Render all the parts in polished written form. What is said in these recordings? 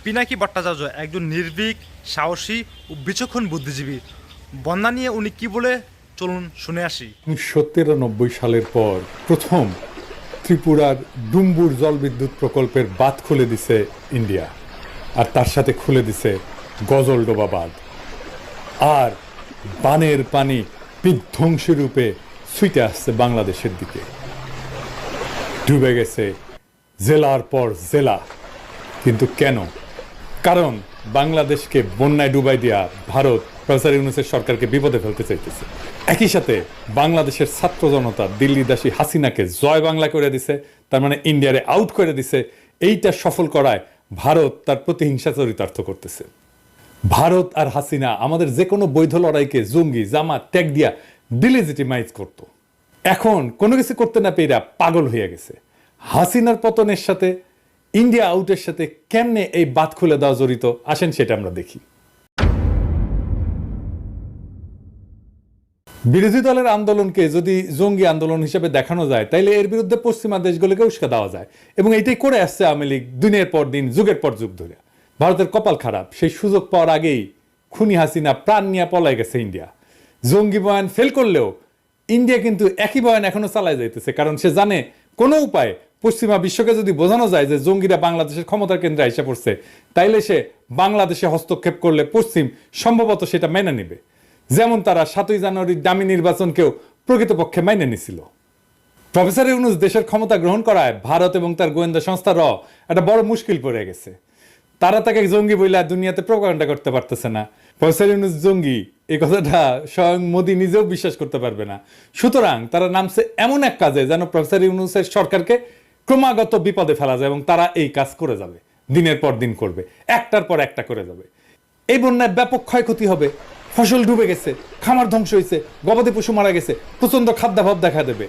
পিনাকি ভট্টাচার্য একজন নির্ভীক, সাহসী ও বিচক্ষণ বুদ্ধিজীবী। বন্যা নিয়ে উনি কি বলে চলুন শুনে আসি। 1993 সালের পর প্রথম ত্রিপুরার ডুম্বুর জলবিদ্যুৎ প্রকল্পের বাঁধ খুলে দিছে ইন্ডিয়া, আর তার সাথে খুলে দিছে গজলডোবা বাঁধ। আর বানের পানি বিধ্বংসী রূপে ছুটে আসছে বাংলাদেশের দিকে। ডুবে গেছে জেলার পর জেলা। কিন্তু কেন? কারণ বাংলাদেশকে বন্যায় ডুবাই দিয়া ভারত প্রফেসর ইউনূসের সরকারকে বিপদে ফেলতে চাইতেছে। একই সাথে বাংলাদেশের ছাত্র জনতা দিল্লিদাসী হাসিনাকে জয় বাংলা করে দিছে, তার মানে ইন্ডিয়ারে আউট করে দিছে। এইটা সফল করায় ভারত তার প্রতিহিংসা চরিতার্থ করতেছে। ভারত আর হাসিনা আমাদের যে কোনো বৈধ লড়াইকে জঙ্গি, জামাত, ট্যাগ দিয়া ডিলেজিটিমাইজ করত। এখন কোনো কিছু করতে না পেয়ে পাগল হয়ে গেছে। হাসিনার পতনের সাথে ইন্ডিয়া আউটের সাথে কেমনে এই বাঁধ খুলে দেওয়া জড়িত, আসেন সেটা আমরা দেখি। বিরোধী দলের আন্দোলনকে যদি জঙ্গি আন্দোলন হিসেবে দেখানো যায়, তাইলে এর বিরুদ্ধে পশ্চিমা দেশগুলোকে উস্কা দেওয়া যায়, এবং এইটাই করে আসছে আওয়ামী লীগ দিনের পর দিন, যুগের পর যুগ ধরে। ভারতের কপাল খারাপ, সেই সুযোগ পাওয়ার আগেই খুনি হাসিনা প্রাণ নিয়ে পলাই গেছে ইন্ডিয়া। জঙ্গি বয়ান ফেল করলেও ইন্ডিয়া কিন্তু একই বয়ান এখনো চালায় যাইতেছে, কারণ সে জানে কোনো উপায় পশ্চিমা বিশ্বকে যদি বোঝানো যায় যে জঙ্গিরা বাংলাদেশের ক্ষমতার কেন্দ্রে এসে পড়ছে, তাইলে সে বাংলাদেশে হস্তক্ষেপ করলে পশ্চিম সম্ভবত সেটা মেনে নেবে। যেমন তারা 7ই জানুয়ারির দামি নির্বাচনকেও প্রকৃতপক্ষে মেনে নিছিল। প্রফেসর ইউনূস দেশের ক্ষমতা গ্রহণ করায় ভারত এবং তার গোয়েন্দা সংস্থা একটা বড় মুশকিল পড়ে গেছে। তারা তাকে জঙ্গি বইলা দুনিয়াতে প্রোপাগান্ডা করতে পারতেছে না। প্রফেসর ইউনূস জঙ্গি এই কথাটা স্বয়ং মোদী নিজেও বিশ্বাস করতে পারবে না। সুতরাং তারা নামছে এমন এক কাজে যেন প্রফেসর ইউনূসের সরকারকে ক্রমাগত বিপদে ফেলা যায়, এবং তারা এই কাজ করে যাবে, দিনের পর দিন করবে, একটার পর একটা করে যাবে। এই বন্যায় ব্যাপক ক্ষয়ক্ষতি হবে, ফসল ডুবে গেছে, খামার ধ্বংস হয়েছে, গবাদি পশু মারা গেছে, প্রচন্ড খাদ্যাভাব দেখা দেবে,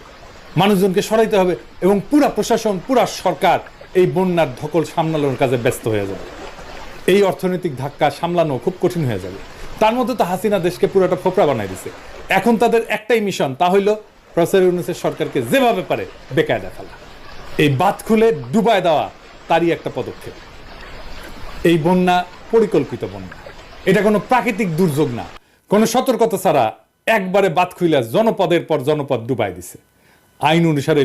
মানুষজনকে সরাইতে হবে, এবং পুরা প্রশাসন, পুরা সরকার এই বন্যার ধকল সামলানোর কাজে ব্যস্ত হয়ে যাবে। এই অর্থনৈতিক ধাক্কা সামলানো খুব কঠিন হয়ে যাবে। তার মধ্যে তো হাসিনা দেশকে পুরোটা ফোপড়া বানাই দিছে। এখন তাদের একটাই মিশন, তা হইল প্রফেসর ইউনূসের সরকারকে যেভাবে পারে বেকায়দা ফেলা। এই বাঁধ খুলে ডুবায় দেওয়া তারই একটা পদক্ষেপ। এই বন্যা পরিকল্পিত বন্যা, এটা কোনো প্রাকৃতিক দুর্যোগ না। কোনো সতর্কতা ছাড়া একবারে বাঁধ খুইলা জনপদের পর জনপদ ডুবাই দিছে। আইন অনুসারে